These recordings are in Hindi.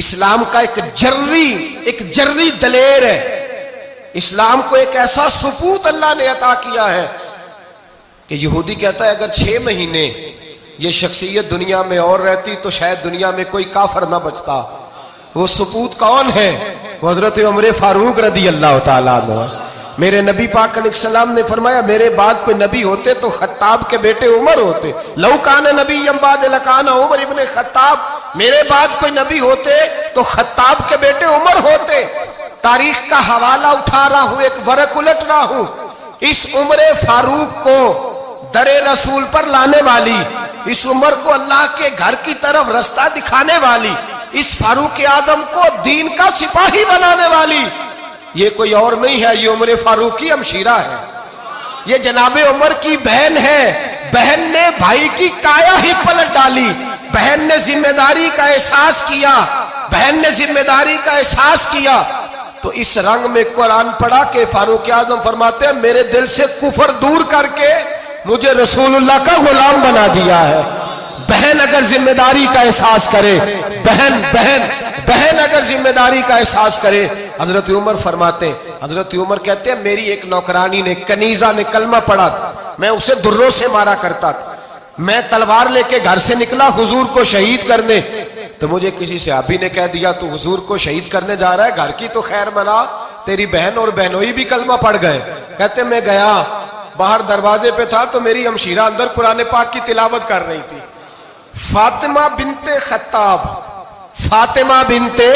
इस्लाम का एक जर्री दलेर है। इस्लाम को एक ऐसा सुपूत अल्लाह ने अता किया है कि यहूदी कहता है अगर 6 महीने ये शख्सियत दुनिया में और रहती तो शायद दुनिया में कोई काफर ना बचता। वो सुपूत कौन है? हजरत उमर फारूक रदी अल्लाह ताला अन्हु। मेरे नबी पाक अलैहिस्सलाम ने फरमाया मेरे बाद कोई नबी होते तो खत्ताब के बेटे उमर होते। लौ कान नबी बाद लकाना उमर इब्ने खत्ताब। मेरे बाद कोई नबी होते तो खत्ताब के बेटे उमर होते। तारीख का हवाला उठा रहा हूं, एक वरक उलट रहा हूं। इस उमर फारूक को दरे रसूल पर लाने वाली, इस उमर को अल्लाह के घर की तरफ रास्ता दिखाने वाली, इस फारूक आदम को दीन का सिपाही बनाने वाली, ये कोई और नहीं है, ये उमर फारूक की हमशीरा है। ये जनाबे उमर की बहन है। बहन ने भाई की काया ही पलट डाली। बहन ने जिम्मेदारी का एहसास किया। बहन ने जिम्मेदारी का एहसास किया तो इस रंग में कुरान पढ़ा के फारूक आजम फरमाते हैं मेरे दिल से कुफर दूर करके मुझे रसूलुल्लाह का गुलाम बना दिया है। बहन अगर जिम्मेदारी का एहसास करे, बहन अगर जिम्मेदारी का एहसास करे। हजरत उमर फरमाते, हजरत उमर कहते हैं मेरी एक नौकरानी ने, कनीजा ने कलमा पढ़ा, मैं उसे दुर्रों से मारा करता था। मैं तलवार लेके घर से निकला हुजूर को शहीद करने, तो मुझे किसी सहाबी ने कह दिया तू हुजूर को शहीद करने जा रहा है, घर की तो खैर मना, तेरी बहन और बहनोई भी कलमा पढ़ गए। कहते मैं गया, बाहर दरवाजे पे था तो मेरी हमशीरा अंदर कुरान पाक की तिलावत कर रही थी। फातिमा बिनते खत्ताब, फातिमा बिनते,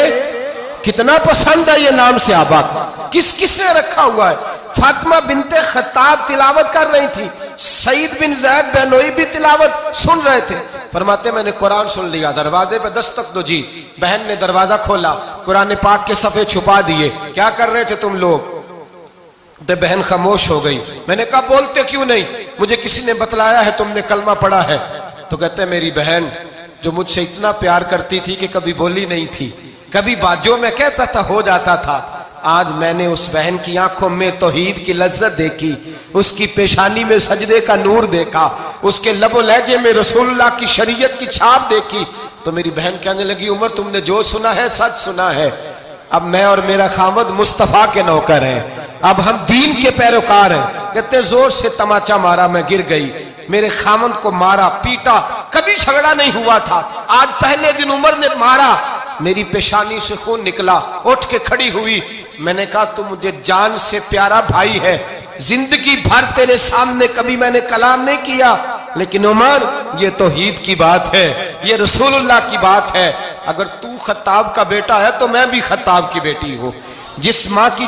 कितना पसंद है ये नाम से आबाद, किसने रखा हुआ है। फातिमा बिनते खत्ताब तिलावत कर रही थी। सईद बिन ज़ैद बेनोई भी तिलावत सुन रहे थे। फरमाते मैंने कुरान सुन लिया, दरवाजे पे दस्तक दो जी। बहन ने दरवाजा खोला, कुरान पाक के सफ़े छुपा दिए। क्या कर रहे थे तुम लोग? तो बहन खामोश हो गई। मैंने कहा बोलते क्यों नहीं? मुझे किसी ने बतलाया है तुमने कलमा पढ़ा है। तो कहते मेरी बहन जो मुझसे इतना प्यार करती थी कि कभी बोली नहीं थी, कभी बाजों में कहता था हो जाता था, आज मैंने उस बहन की आंखों में तौहीद की लज्जत देखी, उसकी पेशानी में सजदे का नूर देखा, उसके लबो लहजे में रसूलुल्लाह की शरीयत की छाप देखी। तो मेरी बहन कहने लगी उमर तुमने जो सुना है सच सुना है। अब मैं और मेरा खामद मुस्तफा के नौकर हैं, अब हम दीन के पैरोकार हैं। कहते जोर से तमाचा मारा, मैं गिर गई, मेरे खामद को मारा पीटा, कभी झगड़ा नहीं हुआ था, आज पहले दिन उमर ने मारा, मेरी पेशानी से खून निकला, उठ के खड़ी हुई। मैंने कहा तू मुझे जान से प्यारा भाई है, जिंदगी भर तेरे सामने कभी मैंने कलाम नहीं किया, लेकिन उमर ये तौहीद की बात है, ये रसूलुल्लाह की बात है। अगर तू खत्ताब का बेटा है तो मैं भी खत्ताब की बेटी हूं। जिस माँ की